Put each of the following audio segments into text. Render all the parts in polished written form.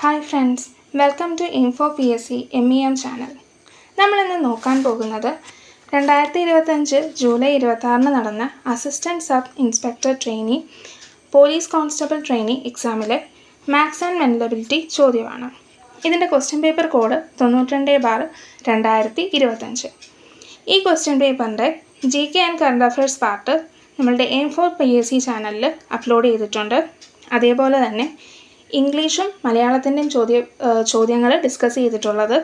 Hi friends, welcome to info PSC MEM channel. നമ്മളിന്ന് നോക്കാൻ പോകുന്നത് 2025 ജൂലൈ 26 നടന്ന assistant sub inspector trainee police constable trainee എക്സാമിലെ maths and mental ability ചോദ്യമാണ്. ഇതിൻ്റെ ക്വസ്റ്റ്യൻ പേപ്പർ കോഡ് 92/2025. ഈ ക്വസ്റ്റ്യൻ പേപ്പറിൻ്റെ GK and current affairs part നമ്മളുടെ ഇൻഫോ PSC ചാനലിൽ അപ്ലോഡ് ചെയ്തിട്ടുണ്ട്. അതേപോലെ തന്നെ ഇംഗ്ലീഷും മലയാളത്തിൻ്റെയും ചോദ്യങ്ങൾ ഡിസ്കസ് ചെയ്തിട്ടുള്ളത്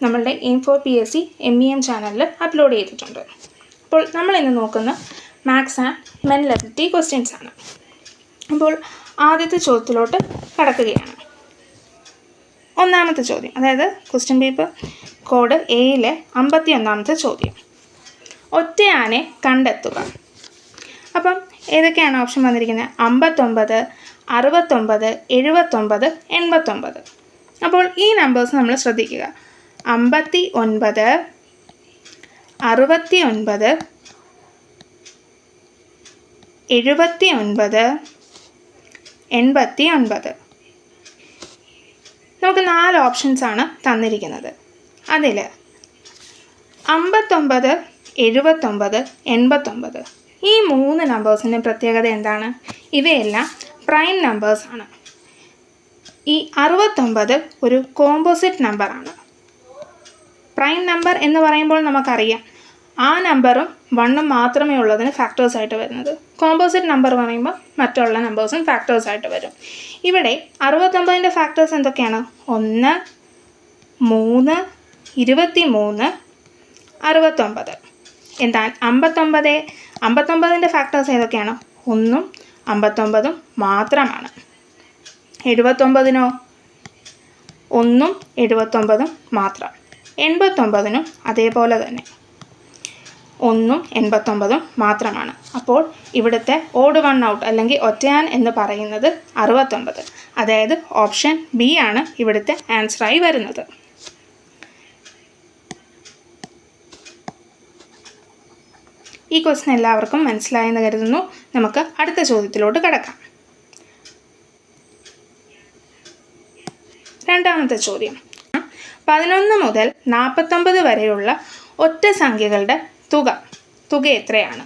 നമ്മളുടെ ഇൻഫോ PSC MEM ചാനലിൽ അപ്ലോഡ് ചെയ്തിട്ടുണ്ട്. അപ്പോൾ നമ്മളിന്ന് നോക്കുന്ന മാത്സ് ആൻഡ് മെൻ്റലബിലിറ്റി ക്വസ്റ്റ്യൻസ് ആണ്. അപ്പോൾ ആദ്യത്തെ ചോദ്യത്തിലോട്ട് കടക്കുകയാണ്. ഒന്നാമത്തെ ചോദ്യം, അതായത് ക്വസ്റ്റ്യൻ പേപ്പർ കോഡ് എയിലെ 51ാമത്തെ ചോദ്യം. ഒറ്റയാനെ കണ്ടെത്തുക. അപ്പം ഏതൊക്കെയാണ് ഓപ്ഷൻ വന്നിരിക്കുന്നത്? 59, 69, 79, 89. അപ്പോൾ ഈ നമ്പേഴ്സ് നമ്മൾ ശ്രദ്ധിക്കുക. 59, 69, 79, 89. നമുക്ക് 4 ഓപ്ഷൻസാണ് തന്നിരിക്കുന്നത്. അതിൽ 59, 79, 89 ഈ 3 നമ്പേഴ്സിൻ്റെ പ്രത്യേകത എന്താണ്? ഇവയെല്ലാം പ്രൈം നമ്പേഴ്സാണ്. ഈ 69 ഒരു കോമ്പോസിറ്റ് നമ്പറാണ്. പ്രൈം നമ്പർ എന്ന് പറയുമ്പോൾ നമുക്കറിയാം ആ നമ്പറും 1 മാത്രമേ ഉള്ളതിന് ഫാക്ടേഴ്സായിട്ട് വരുന്നത്. കോമ്പോസിറ്റ് നമ്പർ പറയുമ്പോൾ മറ്റുള്ള നമ്പേഴ്സും ഫാക്ടേഴ്സായിട്ട് വരും. ഇവിടെ 69ൻ്റെ ഫാക്ടേഴ്സ് എന്തൊക്കെയാണ്? 1, 3, 23, 69. എന്നാൽ 59ൻ്റെ ഫാക്ടേഴ്സ് ഏതൊക്കെയാണ്? 1ഉം 59ഉം മാത്രമാണ്. 79നോ? 1ഉം 79ഉം മാത്രം. 89നും അതേപോലെ തന്നെ 1ഉം 89ഉം മാത്രമാണ്. അപ്പോൾ ഇവിടുത്തെ ഓഡ് വൺ ഔട്ട് അല്ലെങ്കിൽ ഒറ്റയാൻ എന്ന് പറയുന്നത് 69. അതായത് ഓപ്ഷൻ ബി ആണ് ഇവിടുത്തെ ആൻസറായി വരുന്നത്. ഈ ക്വസ്റ്റ്യൻ എല്ലാവർക്കും മനസ്സിലായെന്ന് കരുതുന്നു. നമുക്ക് അടുത്ത ചോദ്യത്തിലോട്ട് കടക്കാം. രണ്ടാമത്തെ ചോദ്യം, 11 മുതൽ 49 വരെയുള്ള ഒറ്റ സംഖ്യകളുടെ തുക എത്രയാണ്?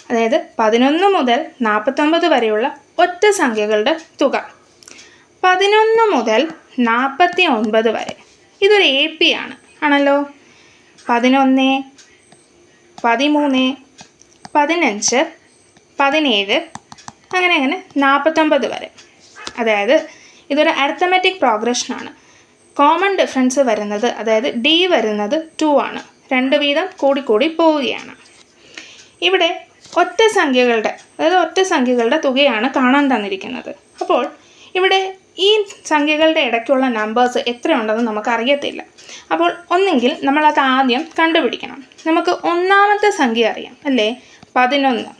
അതായത് 11 മുതൽ 49 വരെയുള്ള ഒറ്റ സംഖ്യകളുടെ തുക. 11 മുതൽ 49 വരെ ഇതൊരു AP ആണല്ലോ. 11, 13, 15, 17 അങ്ങനെ 49 വരെ. അതായത് ഇതൊരു അരിത്തമെറ്റിക് പ്രോഗ്രഷനാണ്. കോമൺ ഡിഫറൻസ് വരുന്നത്, അതായത് D വരുന്നത് 2 ആണ്. 2 വീതം കൂടിക്കൂടി പോവുകയാണ്. ഇവിടെ ഒറ്റ സംഖ്യകളുടെ തുകയാണ് കാണാൻ തന്നിരിക്കുന്നത്. അപ്പോൾ ഇവിടെ ഈ സംഖ്യകളുടെ ഇടയ്ക്കുള്ള നമ്പേഴ്സ് എത്രയുണ്ടെന്ന് നമുക്കറിയത്തില്ല. അപ്പോൾ ഒന്നെങ്കിൽ നമ്മളത് ആദ്യം കണ്ടുപിടിക്കണം. നമുക്ക് ഒന്നാമത്തെ സംഖ്യ അറിയാം അല്ലേ? 11.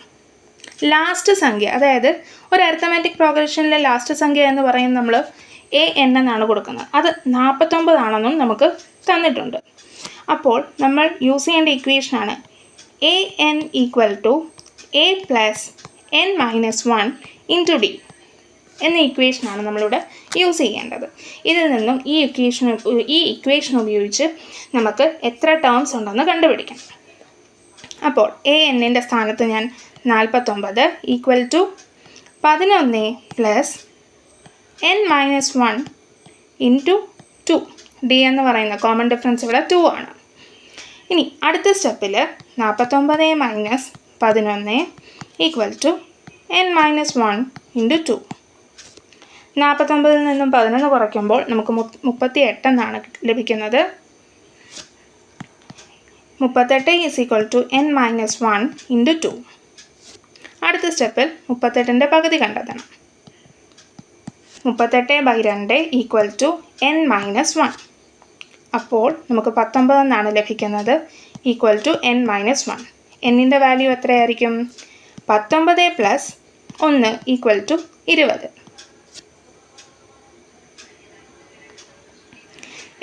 ലാസ്റ്റ് സംഖ്യ, അതായത് ഒരു അരിത്തമെറ്റിക് പ്രോഗ്രഷനിലെ ലാസ്റ്റ് സംഖ്യ എന്ന് പറയുന്നത് നമ്മൾ AN എന്നാണ് കൊടുക്കുന്നത്. അത് 49 ആണെന്നും നമുക്ക് തന്നിട്ടുണ്ട്. അപ്പോൾ നമ്മൾ യൂസ് ചെയ്യേണ്ട ഇക്വേഷനാണ് AN = A + n - 1 × D എന്ന ഇക്വേഷനാണ് നമ്മളിവിടെ യൂസ് ചെയ്യേണ്ടത്. ഇതിൽ നിന്നും ഈ ഇക്വേഷൻ ഉപയോഗിച്ച് നമുക്ക് എത്ര ടേംസ് ഉണ്ടെന്ന് കണ്ടുപിടിക്കാം. അപ്പോൾ ANൻ്റെ സ്ഥാനത്ത് ഞാൻ 49 = 11 + n - 1 × 2. D എന്ന് പറയുന്ന കോമൺ ഡിഫറൻസ് ഇവിടെ 2 ആണ്. ഇനി അടുത്ത സ്റ്റെപ്പിൽ 49 - 11 = n - 1 × 2. 49ൽ നിന്നും 11 കുറയ്ക്കുമ്പോൾ നമുക്ക് 38 എന്നാണ് ലഭിക്കുന്നത്. 38 = n - 1 × 2. അടുത്ത സ്റ്റെപ്പിൽ 38ൻ്റെ പകുതി കണ്ടെത്തണം. 38/2 = n - 1. അപ്പോൾ നമുക്ക് 19 എന്നാണ് ലഭിക്കുന്നത്. = n - 1. എന്നിൻ്റെ വാല്യൂ എത്രയായിരിക്കും? 19 + 1 = 20.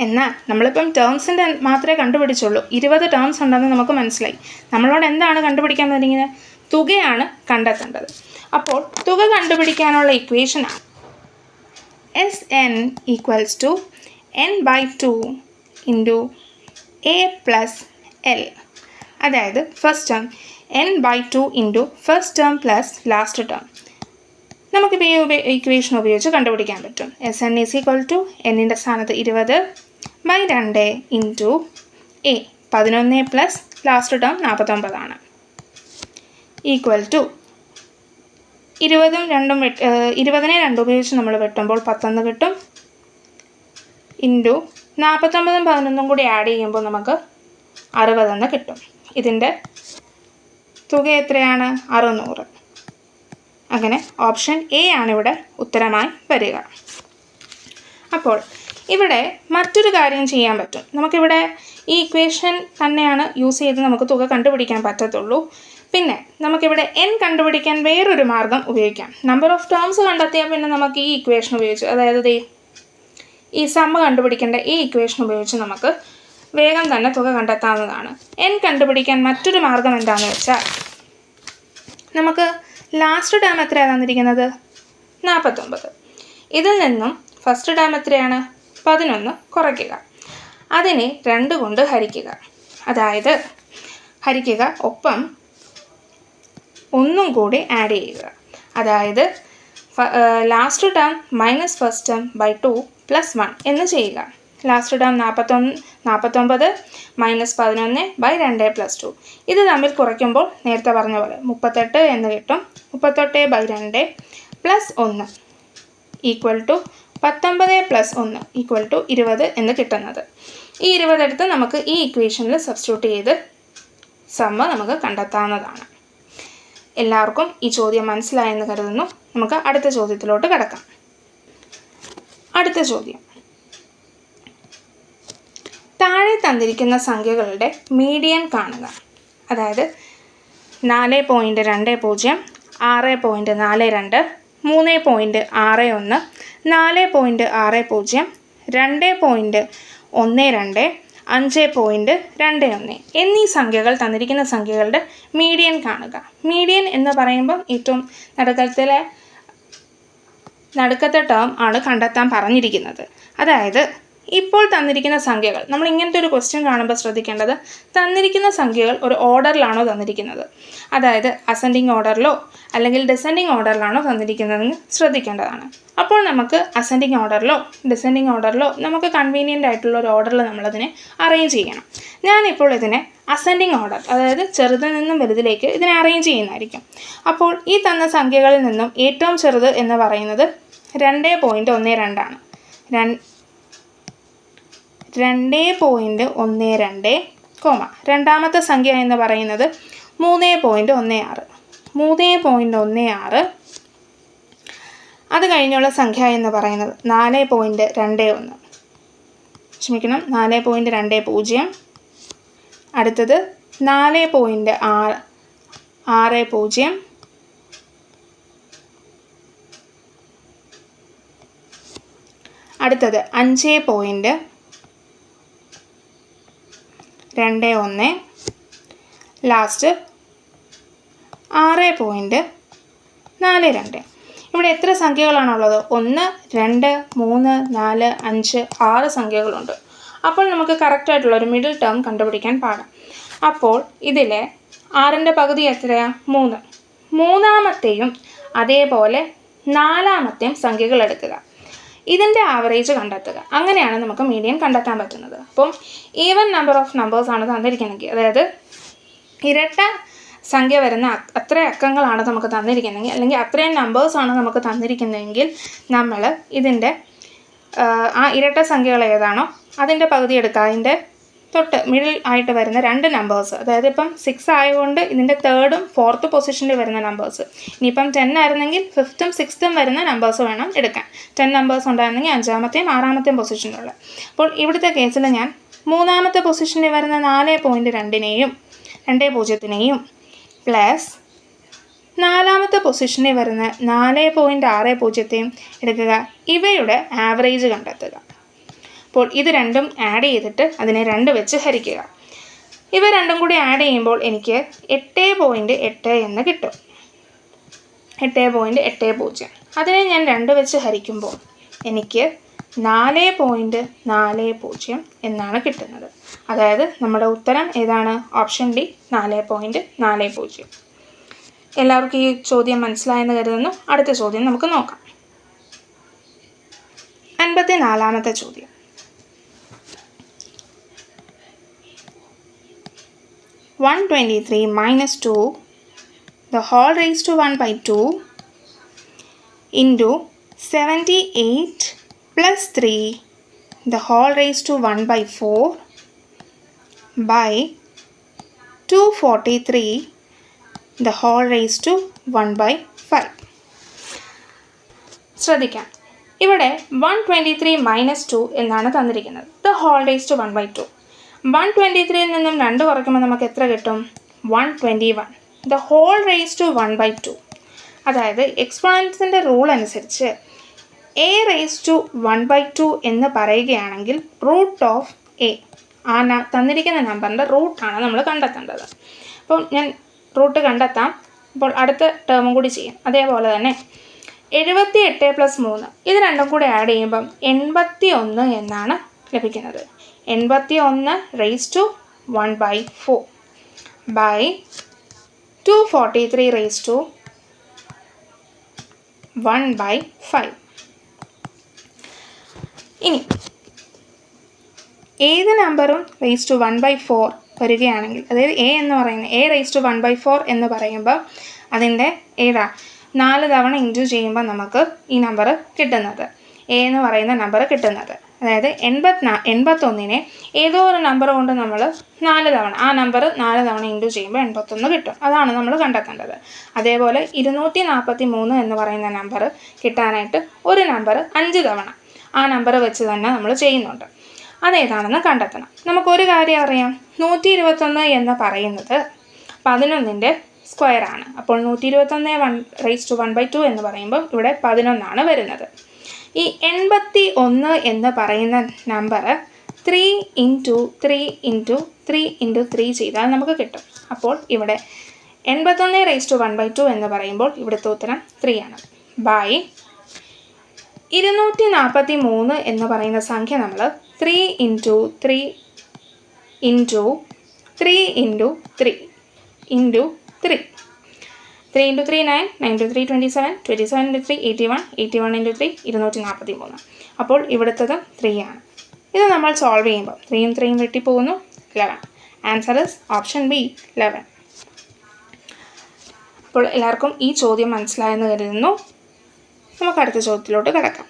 എന്നാൽ നമ്മളിപ്പം ടേംസിൻ്റെ മാത്രമേ കണ്ടുപിടിച്ചുള്ളൂ. 20 ടേംസ് ഉണ്ടെന്ന് നമുക്ക് മനസ്സിലായി. നമ്മളോട് എന്താണ് കണ്ടുപിടിക്കാൻ പറഞ്ഞിരിക്കുന്നത്? തുകയാണ് കണ്ടെത്തേണ്ടത്. അപ്പോൾ തുക കണ്ടുപിടിക്കാനുള്ള ഇക്വേഷനാണ് Sn equals to n/2 into a plus l. അതായത് first term n/2 into first term plus last term. നമുക്കിപ്പോൾ ഈ ഇക്വേഷൻ ഉപയോഗിച്ച് കണ്ടുപിടിക്കാൻ പറ്റും. Sn ഈസ് ഈക്വൽ ടു എന്നിൻ്റെ സ്ഥാനത്ത് 20/2 into a 11 plus last term 49 ആണ് ഈക്വൽ ടു 20നെ 2 ഉപയോഗിച്ച് നമ്മൾ വെട്ടുമ്പോൾ 10 കിട്ടും ഇൻറ്റു 49 11 കൂടി ആഡ് ചെയ്യുമ്പോൾ നമുക്ക് 60 കിട്ടും. ഇതിൻ്റെ തുക എത്രയാണ്? 600. അങ്ങനെ ഓപ്ഷൻ എ ആണ് ഇവിടെ ഉത്തരമായി വരിക. അപ്പോൾ ഇവിടെ മറ്റൊരു കാര്യം ചെയ്യാൻ പറ്റും. നമുക്കിവിടെ ഈ ഇക്വേഷൻ തന്നെയാണ് യൂസ് ചെയ്ത് നമുക്ക് തുക കണ്ടുപിടിക്കാൻ പറ്റത്തുള്ളൂ. പിന്നെ നമുക്കിവിടെ n കണ്ടുപിടിക്കാൻ വേറൊരു മാർഗം ഉപയോഗിക്കാം. നമ്പർ ഓഫ് ടേംസ് കണ്ടെത്തിയാൽ പിന്നെ നമുക്ക് ഈ ഇക്വേഷൻ ഉപയോഗിച്ച്, അതായത് ഈ സമ്മ കണ്ടുപിടിക്കേണ്ട ഈ ഇക്വേഷൻ ഉപയോഗിച്ച് നമുക്ക് വേഗം തന്നെ തുക കണ്ടെത്താവുന്നതാണ്. n കണ്ടുപിടിക്കാൻ മറ്റൊരു മാർഗം എന്താണെന്ന് വെച്ചാൽ, നമുക്ക് ലാസ്റ്റ് ടേം എത്രയാണ് തന്നിരിക്കുന്നത്? 49. ഇതിൽ നിന്നും ഫസ്റ്റ് ടേം എത്രയാണ്? 11 കുറയ്ക്കുക. അതിനെ 2 കൊണ്ട് ഹരിക്കുക. അതായത് ഹരിക്കുക, ഒപ്പം 1 കൂടി ആഡ് ചെയ്യുക. അതായത് last term minus first term by 2 plus 1 എന്ന് ചെയ്യുക. Last term 49 minus 11 by 2 plus 2. ഇത് തമ്മിൽ കുറയ്ക്കുമ്പോൾ നേരത്തെ പറഞ്ഞ പോലെ 38 എന്ന് കിട്ടും. 38 by 2 plus 1 equal to 19 plus 1 equal to 20 എന്ന് കിട്ടുന്നത്. ഈ 20 എടുത്ത് നമുക്ക് ഈ ഇക്വേഷനിൽ സബ്സ്റ്റിറ്റ്യൂട്ട് ചെയ്ത് സമ്മ നമുക്ക് കണ്ടെത്താവുന്നതാണ്. എല്ലാവർക്കും ഈ ചോദ്യം മനസ്സിലായെന്ന് കരുതുന്നു. നമുക്ക് അടുത്ത ചോദ്യത്തിലോട്ട് കടക്കാം. അടുത്ത ചോദ്യം, താഴെ തന്നിരിക്കുന്ന സംഖ്യകളുടെ മീഡിയൻ കാണുക. അതായത് 4.20, 6.42, 3.61, 4.60, 2.12, 5.21 എന്നീ സംഖ്യകൾ തന്നിരിക്കുന്ന സംഖ്യകളുടെ മീഡിയൻ കാണുക. മീഡിയൻ എന്ന് പറയുമ്പം ഏറ്റവും നടുക്കത്തെ ടേം ആണ് കണ്ടെത്താൻ പറഞ്ഞിരിക്കുന്നത്. അതായത് ഇപ്പോൾ തന്നിരിക്കുന്ന സംഖ്യകൾ, നമ്മൾ ഇങ്ങനത്തെ ഒരു ക്വസ്റ്റ്യൻ കാണുമ്പോൾ ശ്രദ്ധിക്കേണ്ടത്, തന്നിരിക്കുന്ന സംഖ്യകൾ ഒരു ഓർഡറിലാണോ തന്നിരിക്കുന്നത്, അതായത് അസെൻഡിങ് ഓർഡറിലോ അല്ലെങ്കിൽ ഡിസെൻഡിങ് ഓർഡറിലാണോ തന്നിരിക്കുന്നതെന്ന് ശ്രദ്ധിക്കേണ്ടതാണ്. അപ്പോൾ നമുക്ക് അസെൻഡിങ് ഓർഡറിലോ നമുക്ക് കൺവീനിയൻ്റ് ആയിട്ടുള്ള ഒരു ഓർഡറിൽ നമ്മളതിനെ അറേഞ്ച് ചെയ്യണം. ഞാനിപ്പോൾ ഇതിനെ അസെൻഡിങ് ഓർഡർ, അതായത് ചെറുതിൽ നിന്നും വലുതിലേക്ക് ഇതിനെ അറേഞ്ച് ചെയ്യുന്നതായിരിക്കും. അപ്പോൾ ഈ തന്ന സംഖ്യകളിൽ നിന്നും ഏറ്റവും ചെറുത് എന്ന് പറയുന്നത് 2.12 ആണ്. 2.12, രണ്ടാമത്തെ സംഖ്യ എന്ന് പറയുന്നത് 3.16. അത് കഴിഞ്ഞുള്ള സംഖ്യ എന്ന് പറയുന്നത് 4.21. 4.20. അടുത്തത് 4.60. അടുത്തത് 5.21. ലാസ്റ്റ് 6.42. ഇവിടെ എത്ര സംഖ്യകളാണുള്ളത്? 1, 2, 3, 4, 5, 6 സംഖ്യകളുണ്ട്. അപ്പോൾ നമുക്ക് കറക്റ്റായിട്ടുള്ളൊരു മിഡിൽ ടേം കണ്ടുപിടിക്കാൻ പാടാം. അപ്പോൾ ഇതിലെ 6ൻ്റെ പകുതി എത്രയാണ്? 3. മൂന്നാമത്തെയും അതേപോലെ 4ാമത്തെയും സംഖ്യകൾ എടുക്കുക. ഇതിൻ്റെ ആവറേജ് കണ്ടെത്തുക. അങ്ങനെയാണ് നമുക്ക് മീഡിയൻ കണ്ടെത്താൻ പറ്റുന്നത്. അപ്പം ഈവൻ നമ്പർ ഓഫ് നമ്പേഴ്സാണ് തന്നിരിക്കുന്നതെങ്കിൽ, അതായത് ഇരട്ട സംഖ്യ വരുന്ന അത്ര അക്കങ്ങളാണ് നമുക്ക് തന്നിരിക്കുന്നതെങ്കിൽ, അല്ലെങ്കിൽ അത്രയും നമ്പേഴ്സാണ് നമുക്ക് തന്നിരിക്കുന്നതെങ്കിൽ, നമ്മൾ ഇതിൻ്റെ ആ ഇരട്ട സംഖ്യകൾ ഏതാണോ അതിൻ്റെ പകുതി എടുക്കുക. അതിൻ്റെ തൊട്ട് മിഡിൽ ആയിട്ട് വരുന്ന 2 നമ്പേഴ്സ്, അതായത് ഇപ്പം 6 ആയതുകൊണ്ട് ഇതിൻ്റെ 3rd ഉം 4th പൊസിഷനിൽ വരുന്ന നമ്പേഴ്സ്. ഇനിയിപ്പം 10 ആയിരുന്നെങ്കിൽ 5th ഉം 6th ഉം വരുന്ന നമ്പേഴ്സ് വേണം എടുക്കാൻ. 10 നമ്പേഴ്സ് ഉണ്ടായിരുന്നെങ്കിൽ 5ാമത്തെയും 6ാമത്തെയും പൊസിഷനിലുള്ള. അപ്പോൾ ഇവിടുത്തെ കേസിൽ ഞാൻ 3ാമത്തെ പൊസിഷനിൽ വരുന്ന 4.2നെയും 20നെയും പ്ലസ് 4ാമത്തെ പൊസിഷനിൽ വരുന്ന 4.60യും എടുക്കുക. ഇവയുടെ ആവറേജ് കണ്ടെത്തുക. അപ്പോൾ ഇത് രണ്ടും ആഡ് ചെയ്തിട്ട് അതിനെ 2 വെച്ച് ഹരിക്കുക. ഇവ രണ്ടും കൂടി ആഡ് ചെയ്യുമ്പോൾ എനിക്ക് 8.8 എന്ന് കിട്ടും. 8.80. അതിനെ ഞാൻ 2 വെച്ച് ഹരിക്കുമ്പോൾ എനിക്ക് 4.40 എന്നാണ് കിട്ടുന്നത്. അതായത് നമ്മുടെ ഉത്തരം ഏതാണ്? Option D, 4.40. എല്ലാവർക്കും ഈ ചോദ്യം മനസ്സിലായെന്ന് കരുതുന്നു. അടുത്ത ചോദ്യം നമുക്ക് നോക്കാം. 54ാമത്തെ ചോദ്യം. 123 minus 2 the whole raised to 1/2 into 78 plus 3 the whole raised to 1/4 by 243 the whole raised to 1/5. ശ്രദ്ധിക്കാം, ഇവിടെ 123 മൈനസ് 2 എന്നാണ് തന്നിരിക്കുന്നത്. The whole raise to 1/2. 123ൽ നിന്നും 2 കുറയ്ക്കുമ്പോൾ നമുക്ക് എത്ര കിട്ടും? 121. The whole raise to 1/2. അതായത് എക്സ്പോണൻസിൻ്റെ റൂൾ അനുസരിച്ച് എ റേസ് ടു 1/2 എന്ന് പറയുകയാണെങ്കിൽ റൂട്ട് ഓഫ് എ, ആ തന്നിരിക്കുന്ന നമ്പറിൻ്റെ റൂട്ടാണ് നമ്മൾ കണ്ടെത്തേണ്ടത്. അപ്പോൾ ഞാൻ റൂട്ട് കണ്ടെത്താം. അപ്പോൾ അടുത്ത ടേമും കൂടി ചെയ്യാം. അതേപോലെ തന്നെ 78 + 3 ഇത് രണ്ടും കൂടെ ആഡ് ചെയ്യുമ്പം 81 എന്നാണ് ലഭിക്കുന്നത്. 81 raise to 1/4 by 243 raise to 1/5. ഇനി ഏത് നമ്പറും റേസ് ടു 1/4 വരികയാണെങ്കിൽ, അതായത് എ എന്ന് പറയുന്നത് എ റേസ് ടു 1/4 എന്ന് പറയുമ്പോൾ അതിൻ്റെ ഏതാ 4 തവണ ഇൻറ്റു ചെയ്യുമ്പോൾ നമുക്ക് ഈ നമ്പർ കിട്ടുന്നത്, എ എന്ന് പറയുന്ന നമ്പർ കിട്ടുന്നത്. അതായത് 81നെ ഏതോ ഒരു നമ്പർ കൊണ്ട് നമ്മൾ 4 തവണ, ആ നമ്പർ 4 തവണ ഇൻറ്റു ചെയ്യുമ്പോൾ 81 കിട്ടും. അതാണ് നമ്മൾ കണ്ടെത്തേണ്ടത്. അതേപോലെ 243 എന്ന് പറയുന്ന നമ്പർ കിട്ടാനായിട്ട് ഒരു നമ്പർ 5 തവണ ആ നമ്പർ വെച്ച് തന്നെ നമ്മൾ ചെയ്യുന്നുണ്ട്. അതേതാണെന്ന് കണ്ടെത്തണം. നമുക്കൊരു കാര്യം അറിയാം, 121 എന്ന് പറയുന്നത് 11ൻ്റെ സ്ക്വയറാണ്. അപ്പോൾ 121 റേസ് ടു 1/2 എന്ന് പറയുമ്പോൾ ഇവിടെ 11 വരുന്നത്. ഈ 81 എന്ന് പറയുന്ന നമ്പർ 3 × 3 × 3 × 3 ചെയ്താൽ നമുക്ക് കിട്ടും. അപ്പോൾ ഇവിടെ 81 റേസ് ടു 1/2 എന്ന് പറയുമ്പോൾ ഇവിടുത്തെ ഉത്തരം 3 ആണ്. ബൈ 243 എന്ന് പറയുന്ന സംഖ്യ നമ്മൾ 3 × 3 × 3 × 3 × 3. 3 × 3 9, 9 × 3 27, 27 × 3 81, 81 × 3 243. അപ്പോൾ ഇവിടുത്തത് 3 ആണ്. ഇത് നമ്മൾ സോൾവ് ചെയ്യുമ്പോൾ 3യും 3യും വെട്ടിപ്പോകുന്നു, 11. Answer is option B, 11. അപ്പോൾ എല്ലാവർക്കും ഈ ചോദ്യം മനസ്സിലായെന്ന് കരുതുന്നു. നമുക്ക് അടുത്ത ചോദ്യത്തിലോട്ട് കിടക്കാം.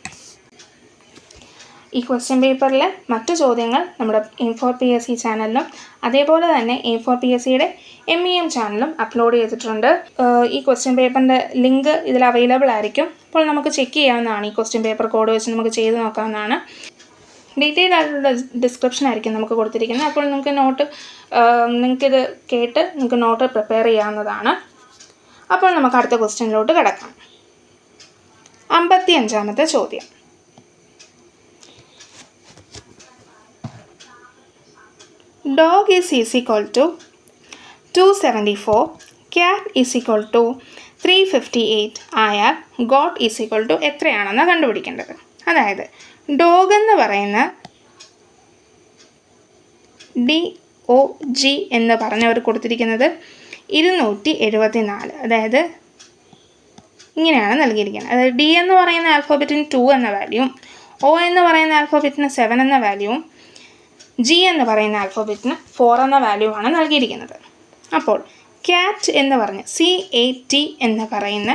ഈ ക്വസ്റ്റ്യൻ പേപ്പറിലെ മറ്റു ചോദ്യങ്ങൾ നമ്മുടെ A4PSC ചാനലിലും അതേപോലെ തന്നെ A4PSCയുടെ MEM ചാനലും അപ്ലോഡ് ചെയ്തിട്ടുണ്ട്. ഈ ക്വസ്റ്റ്യൻ പേപ്പറിൻ്റെ ലിങ്ക് ഇതിൽ അവൈലബിൾ ആയിരിക്കും. അപ്പോൾ നമുക്ക് ചെക്ക് ചെയ്യാവുന്നതാണ്. ഈ ക്വസ്റ്റ്യൻ പേപ്പർ കോഡ് വെച്ച് നമുക്ക് ചെയ്ത് നോക്കാവുന്നതാണ്. ഡീറ്റെയിൽഡ് ആയിട്ടുള്ള ഡിസ്ക്രിപ്ഷൻ ആയിരിക്കും നമുക്ക് കൊടുത്തിരിക്കുന്നത്. അപ്പോൾ നിങ്ങൾക്കിത് കേട്ട് നിങ്ങൾക്ക് നോട്ട് പ്രിപ്പയർ ചെയ്യാവുന്നതാണ്. അപ്പോൾ നമുക്ക് അടുത്ത ക്വസ്റ്റ്യനിലോട്ട് കിടക്കാം. 55ാമത്തെ ചോദ്യം. Dog is equal to 274, cat is equal to 358 ആയാൽ ഗോട്ട് is equal to എത്രയാണെന്ന് കണ്ടുപിടിക്കേണ്ടത്. അതായത് ഡോഗ് എന്ന് പറയുന്ന DOG എന്ന് പറഞ്ഞവർ കൊടുത്തിരിക്കുന്നത് 274. അതായത് ഇങ്ങനെയാണ് നൽകിയിരിക്കുന്നത്. അതായത് D എന്ന് പറയുന്ന ആൽഫബറ്റിന് 2 എന്ന വാല്യൂവും O എന്ന് പറയുന്ന ആൽഫബറ്റിന് 7 എന്ന വാല്യൂവും G എന്ന് പറയുന്ന ആൽഫബറ്റിന് 4 എന്ന വാല്യൂവാണ് നൽകിയിരിക്കുന്നത്. അപ്പോൾ ക്യാറ്റ് എന്ന് പറഞ്ഞ CAT എന്ന് പറയുന്ന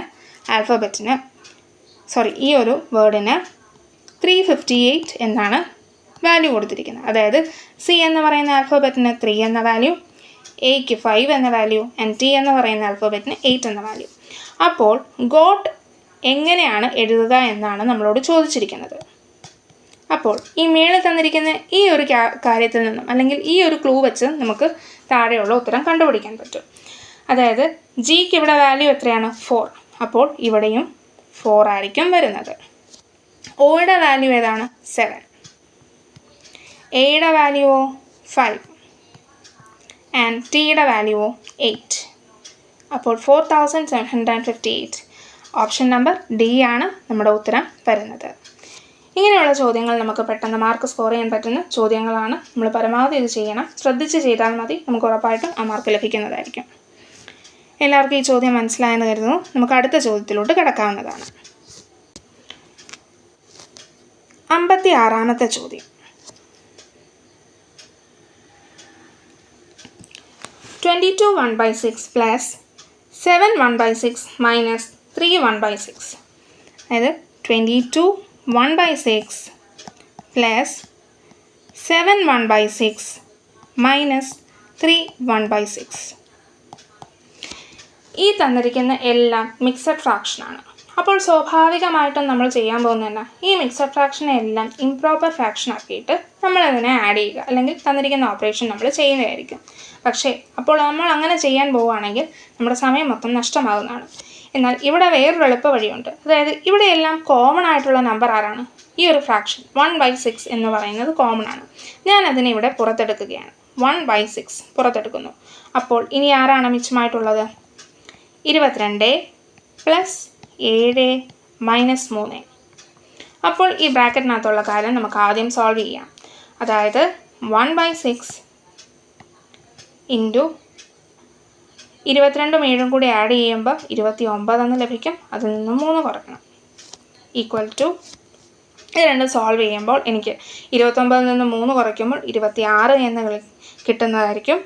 ആൽഫബറ്റിന് ഈ ഒരു വേർഡിന് 358 എന്നാണ് വാല്യൂ കൊടുത്തിരിക്കുന്നത്. അതായത് C എന്ന് പറയുന്ന ആൽഫബറ്റിന് 3 എന്ന വാല്യൂ, Aക്ക് 5 എന്ന വാല്യൂ, ആൻഡ് T എന്ന് പറയുന്ന ആൽഫബറ്റിന് 8 എന്ന വാല്യൂ. അപ്പോൾ ഗോട്ട് എങ്ങനെയാണ് എഴുതുക എന്നാണ് നമ്മളോട് ചോദിച്ചിരിക്കുന്നത്. അപ്പോൾ ഈ മേളിൽ തന്നിരിക്കുന്ന ഈ ഒരു കാര്യത്തിൽ നിന്നും അല്ലെങ്കിൽ ഈ ഒരു ക്ലൂ വെച്ച് നമുക്ക് താഴെയുള്ള ഉത്തരം കണ്ടുപിടിക്കാൻ പറ്റും. അതായത് ജിക്ക് ഇവിടെ വാല്യൂ എത്രയാണ്? 4. അപ്പോൾ ഇവിടെയും 4 ആയിരിക്കും വരുന്നത്. ഒയുടെ വാല്യൂ ഏതാണ്? 7. എയുടെ വാല്യൂവോ 5 ആൻഡ് ടിയുടെ വാല്യൂവോ 8. അപ്പോൾ 4758. ഓപ്ഷൻ നമ്പർ ഡി ആണ് നമ്മുടെ ഉത്തരം വരുന്നത്. ഇങ്ങനെയുള്ള ചോദ്യങ്ങൾ നമുക്ക് പെട്ടെന്ന് മാർക്ക് സ്കോർ ചെയ്യാൻ പറ്റുന്ന ചോദ്യങ്ങളാണ്. നമ്മൾ പരമാവധി ഇത് ചെയ്യണം. ശ്രദ്ധിച്ച് ചെയ്താൽ മതി, നമുക്ക് ഉറപ്പായിട്ടും ആ മാർക്ക് ലഭിക്കുന്നതായിരിക്കും. എല്ലാവർക്കും ഈ ചോദ്യം മനസ്സിലായെന്ന് കരുതുന്നു. നമുക്ക് അടുത്ത ചോദ്യത്തിലോട്ട് കിടക്കാവുന്നതാണ്. 56ാമത്തെ ചോദ്യം. 22 1/6 plus 7 1/6 minus 3 1/6. അതായത് 22 1/6 plus 7 1/6 minus 3 1/6. ഈ തന്നിരിക്കുന്ന എല്ലാം മിക്സഡ് ഫ്രാക്ഷനാണ്. അപ്പോൾ സ്വാഭാവികമായിട്ടും നമ്മൾ ചെയ്യാൻ പോകുന്നതന്നെ ഈ മിക്സഡ് ഫ്രാക്ഷനെ എല്ലാം ഇംപ്രോപ്പർ ഫ്രാക്ഷൻ ആക്കിയിട്ട് നമ്മളതിനെ ആഡ് ചെയ്യുക, അല്ലെങ്കിൽ തന്നിരിക്കുന്ന ഓപ്പറേഷൻ നമ്മൾ ചെയ്യുന്നതായിരിക്കും. പക്ഷേ അപ്പോൾ നമ്മൾ അങ്ങനെ ചെയ്യാൻ പോവുകയാണെങ്കിൽ നമ്മുടെ സമയം മൊത്തം നഷ്ടമാകുന്നതാണ്. എന്നാൽ ഇവിടെ വേറൊരു എളുപ്പ വഴിയുണ്ട്. അതായത് ഇവിടെ എല്ലാം കോമൺ ആയിട്ടുള്ള നമ്പർ ആരാണ്? ഈ ഒരു ഫ്രാക്ഷൻ 1/6 എന്ന് പറയുന്നത് കോമൺ ആണ്. ഞാൻ അതിനെ ഇവിടെ പുറത്തെടുക്കുകയാണ്. 1/6 പുറത്തെടുക്കുന്നു. അപ്പോൾ ഇനി ആരാണ് മിച്ചമായിട്ടുള്ളത്? 22 പ്ലസ് 7 മൈനസ് 3. അപ്പോൾ ഈ ബ്രാക്കറ്റിനകത്തുള്ള കാര്യം നമുക്ക് ആദ്യം സോൾവ് ചെയ്യാം. അതായത് 1/6 ഇൻറ്റു 22 7 കൂടി ആഡ് ചെയ്യുമ്പോൾ 29 എന്ന് ലഭിക്കും. അതിൽ നിന്ന് 3 കുറയ്ക്കണം. ഈക്വൽ ടു ഇത് രണ്ടും സോൾവ് ചെയ്യുമ്പോൾ എനിക്ക് 29 നിന്ന് 3 കുറയ്ക്കുമ്പോൾ 26 എന്ന് കിട്ടുന്നതായിരിക്കും.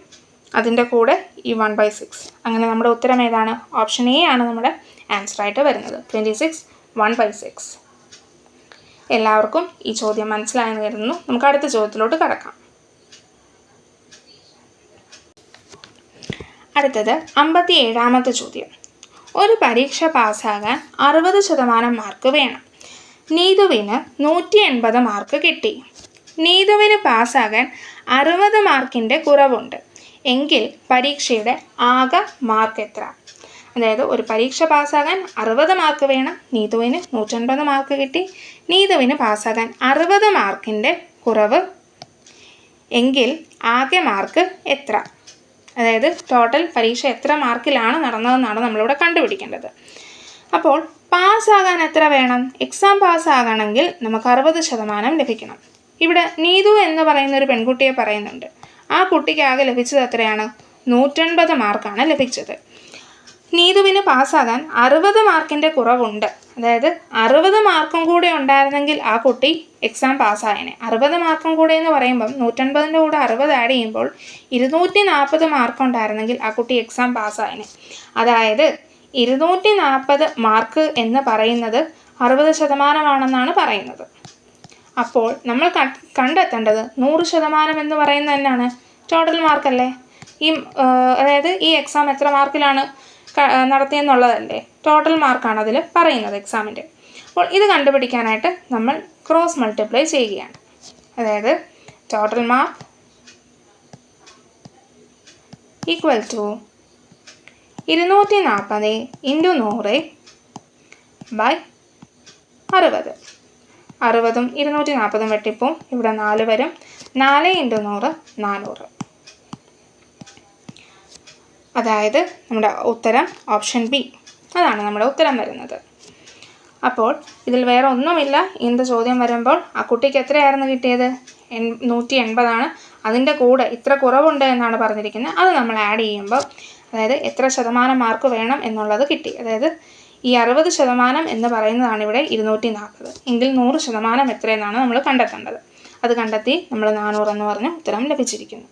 അതിൻ്റെ കൂടെ ഈ 1/6. അങ്ങനെ നമ്മുടെ ഉത്തരം ഏതാണ്? ഓപ്ഷൻ എ ആണ് നമ്മുടെ ആൻസറായിട്ട് വരുന്നത്. 26 1/6. എല്ലാവർക്കും ഈ ചോദ്യം മനസ്സിലായെന്ന് കരുതുന്നു. നമുക്ക് അടുത്ത ചോദ്യത്തിലോട്ട് കടക്കാം. അടുത്തത് 57ാമത്തെ ചോദ്യം. ഒരു പരീക്ഷ പാസ്സാകാൻ 60% മാർക്ക് വേണം. നീതുവിന് 180 മാർക്ക് കിട്ടി. നീതുവിന് പാസ്സാകാൻ 60 മാർക്കിൻ്റെ കുറവുണ്ട് എങ്കിൽ പരീക്ഷയുടെ ആകെ മാർക്ക് എത്ര? അതായത് ഒരു പരീക്ഷ പാസ്സാകാൻ 60 മാർക്ക് വേണം. നീതുവിന് 180 മാർക്ക് കിട്ടി. നീതുവിന് പാസ്സാകാൻ 60 മാർക്കിൻ്റെ കുറവ് എങ്കിൽ ആകെ മാർക്ക് എത്ര? അതായത് ടോട്ടൽ പരീക്ഷ എത്ര മാർക്കിലാണ് നടന്നതെന്നാണ് നമ്മളിവിടെ കണ്ടുപിടിക്കേണ്ടത്. അപ്പോൾ പാസ്സാകാൻ എത്ര വേണം? എക്സാം പാസ്സാകണമെങ്കിൽ നമുക്ക് 60% ലഭിക്കണം. ഇവിടെ നീതു എന്ന് പറയുന്ന ഒരു പെൺകുട്ടിയെ പറയുന്നുണ്ട്. ആ കുട്ടിക്ക് ആകെ ലഭിച്ചത് എത്രയാണ്? 180 മാർക്കാണ് ലഭിച്ചത്. നീതുവിന് പാസ്സാകാൻ 60 മാർക്കിൻ്റെ കുറവുണ്ട്. അതായത് 60 മാർക്കും കൂടെ ഉണ്ടായിരുന്നെങ്കിൽ ആ കുട്ടി എക്സാം പാസ്സായേനെ. 60 മാർക്കും കൂടെ എന്ന് പറയുമ്പം 180ൻ്റെ കൂടെ 60 ആഡ് ചെയ്യുമ്പോൾ 240 മാർക്ക് ഉണ്ടായിരുന്നെങ്കിൽ ആ കുട്ടി എക്സാം പാസ്സായേനെ. അതായത് 240 മാർക്ക് എന്ന് പറയുന്നത് 60% പറയുന്നത്. അപ്പോൾ നമ്മൾ കണ്ടെത്തേണ്ടത് 100% എന്ന് പറയുന്നത് തന്നെയാണ് ടോട്ടൽ മാർക്കല്ലേ. അതായത് ഈ എക്സാം എത്ര മാർക്കിലാണ് നടത്തിയെന്നുള്ളതല്ലേ, ടോട്ടൽ മാർക്കാണ് അതിൽ പറയുന്നത് എക്സാമിൻ്റെ. അപ്പോൾ ഇത് കണ്ടുപിടിക്കാനായിട്ട് നമ്മൾ ക്രോസ് മൾട്ടിപ്ലൈ ചെയ്യുകയാണ്. അതായത് total mark equal to 240 into 100 by 60. 60ഉം 240ഉം വെട്ടിപ്പോവും. ഇവിടെ 4 വരും. 4 ഇൻറ്റു 100 400. അതായത് നമ്മുടെ ഉത്തരം ഓപ്ഷൻ ബി. അതാണ് നമ്മുടെ ഉത്തരം വരുന്നത്. അപ്പോൾ ഇതിൽ വേറെ ഒന്നുമില്ല. ഇന്നത്തെ ചോദ്യം വരുമ്പോൾ ആ കുട്ടിക്ക് എത്രയായിരുന്നു കിട്ടിയത്? 180 അതിൻ്റെ കൂടെ ഇത്ര കുറവുണ്ട് എന്നാണ് പറഞ്ഞിരിക്കുന്നത്. അത് നമ്മൾ ആഡ് ചെയ്യുമ്പോൾ അതായത് എത്ര ശതമാനം മാർക്ക് വേണം എന്നുള്ളത് കിട്ടി. അതായത് ഈ 60% എന്ന് പറയുന്നതാണ് ഇവിടെ 240. എങ്കിൽ 100% എത്രയെന്നാണ് നമ്മൾ കണ്ടെത്തേണ്ടത്. അത് കണ്ടെത്തി നമ്മൾ 400 എന്ന് പറഞ്ഞ ഉത്തരം ലഭിച്ചിരിക്കുന്നു.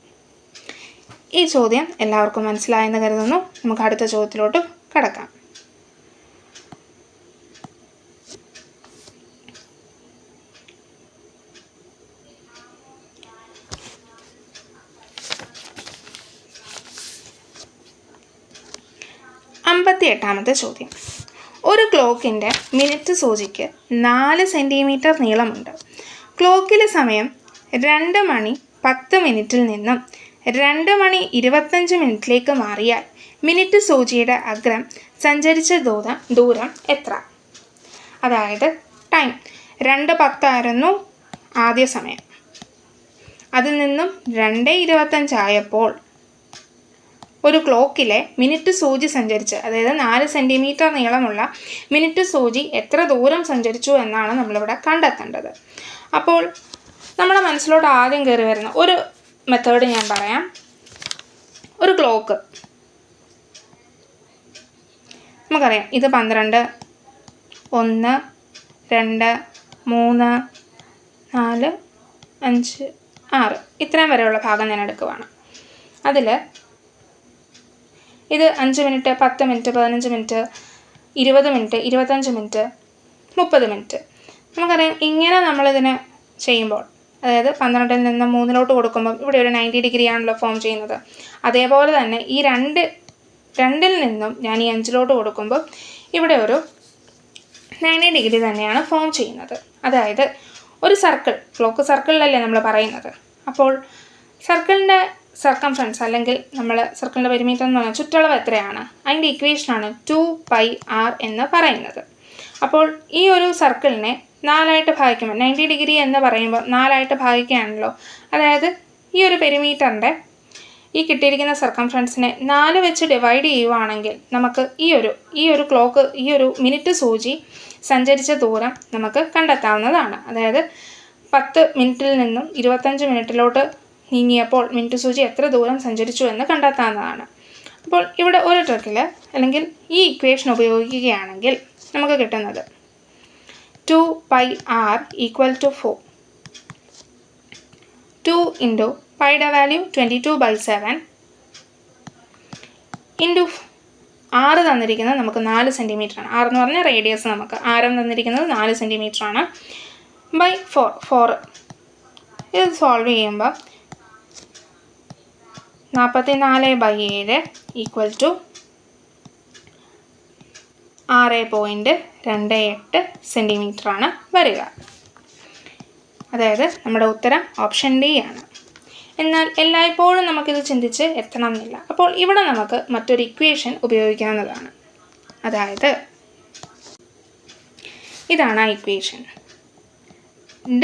ഈ ചോദ്യം എല്ലാവർക്കും മനസ്സിലായെന്ന് കരുതുന്നു. നമുക്ക് അടുത്ത ചോദ്യത്തിലോട്ട് കടക്കാം. അമ്പത്തിയെട്ടാമത്തെ ചോദ്യം. ഒരു ക്ലോക്കിൻ്റെ മിനിറ്റ് സൂചിക്ക് 4 സെൻറ്റിമീറ്റർ നീളമുണ്ട്. ക്ലോക്കിലെ സമയം 2 മണി 10 മിനിറ്റിൽ നിന്നും 2 മണി 25 മിനിറ്റിലേക്ക് മാറിയാൽ മിനിറ്റ് സൂചിയുടെ അഗ്രം സഞ്ചരിച്ച ദൂരം എത്ര? അതായത് ടൈം 2:10 ആയിരുന്നു ആദ്യ സമയം. അതിൽ നിന്നും 2:25 ആയപ്പോൾ ഒരു ക്ലോക്കിലെ മിനിറ്റ് സൂചി സഞ്ചരിച്ച്, അതായത് 4 സെൻറ്റിമീറ്റർ നീളമുള്ള മിനിറ്റ് സൂചി എത്ര ദൂരം സഞ്ചരിച്ചു എന്നാണ് നമ്മളിവിടെ കണ്ടെത്തേണ്ടത്. അപ്പോൾ നമ്മുടെ മനസ്സിലോട്ട് ആദ്യം കയറി വരുന്ന ഒരു മെത്തേഡ് ഞാൻ പറയാം. ഒരു ക്ലോക്ക് നമുക്കറിയാം, ഇത് 12, 1, 2, 3, 4, 5, 6 ഇത്രയും വരെയുള്ള ഭാഗം ഞാൻ എടുക്കുവാണ്. അതിൽ ഇത് 5 minute, 10 minute, 15 minute, 20 minute, 25 minute, 30 minute. നമുക്കറിയാം, ഇങ്ങനെ നമ്മളിതിനെ ചെയ്യുമ്പോൾ, അതായത് 12-ൽ നിന്ന് 3-ലോട്ട് കൊടുക്കുമ്പം ഇവിടെ ഒരു 90 ഡിഗ്രി ആണല്ലോ ഫോം ചെയ്യുന്നത്. അതേപോലെ തന്നെ ഈ 2-ൽ നിന്നും ഞാൻ ഈ 5-ലോട്ട് കൊടുക്കുമ്പോൾ ഇവിടെ ഒരു 90 ഡിഗ്രി തന്നെയാണ് ഫോം ചെയ്യുന്നത്. അതായത് ഒരു സർക്കിൾ, ക്ലോക്ക് സർക്കിളിലല്ലേ നമ്മൾ പറയുന്നത്. അപ്പോൾ സർക്കിളിൻ്റെ സർക്കംഫറൻസ് അല്ലെങ്കിൽ നമ്മൾ സർക്കിളിൻ്റെ പെരിമീറ്റർ എന്ന് പറഞ്ഞാൽ ചുറ്റളവ് എത്രയാണ്, അതിൻ്റെ ഇക്വേഷനാണ് 2πr എന്ന് പറയുന്നത്. അപ്പോൾ ഈ ഒരു സർക്കിളിനെ 4ആയിട്ട് ഭാഗിക്കുമ്പോൾ 90 ഡിഗ്രി എന്ന് പറയുമ്പോൾ 4ആയിട്ട് ഭാഗിക്കുകയാണല്ലോ. അതായത് ഈ ഒരു പെരിമീറ്ററിൻ്റെ ഈ കിട്ടിയിരിക്കുന്ന സർക്കംഫറൻസിനെ 4 വെച്ച് ഡിവൈഡ് ചെയ്യുവാണെങ്കിൽ നമുക്ക് ഈ ഒരു ക്ലോക്ക്, ഈ ഒരു മിനിറ്റ് സൂചി സഞ്ചരിച്ച ദൂരം നമുക്ക് കണ്ടെത്താവുന്നതാണ്. അതായത് 10 മിനിറ്റിൽ നിന്നും 25 മിനിറ്റിലോട്ട് നീങ്ങിയപ്പോൾ മിനിറ്റ് സൂചി എത്ര ദൂരം സഞ്ചരിച്ചു എന്ന് കണ്ടെത്താവുന്നതാണ്. അപ്പോൾ ഇവിടെ ഒരു ട്രിക്കിൽ അല്ലെങ്കിൽ ഈ ഇക്വേഷൻ ഉപയോഗിക്കുകയാണെങ്കിൽ നമുക്ക് കിട്ടുന്നത് 2πr = 4. 2 ഇൻറ്റു പൈയുടെ വാല്യൂ 22/7 ഇൻറ്റു 6 തന്നിരിക്കുന്നത് നമുക്ക് 4 സെൻറ്റിമീറ്ററാണ്. 6 എന്ന് പറഞ്ഞാൽ റേഡിയസ്, നമുക്ക് ആരം തന്നിരിക്കുന്നത് 4 സെൻറ്റിമീറ്ററാണ്. ബൈ 4 ഇത് സോൾവ് ചെയ്യുമ്പോൾ 44/7 = 6.28 സെൻറ്റിമീറ്ററാണ് വരിക. അതായത് നമ്മുടെ ഉത്തരം ഓപ്ഷൻ ഡി ആണ്. എന്നാൽ എല്ലായ്പ്പോഴും നമുക്കിത് ചിന്തിച്ച് എത്തണമെന്നില്ല. അപ്പോൾ ഇവിടെ നമുക്ക് മറ്റൊരു ഇക്വേഷൻ ഉപയോഗിക്കാവുന്നതാണ്. അതായത് ഇതാണ് ആ equation.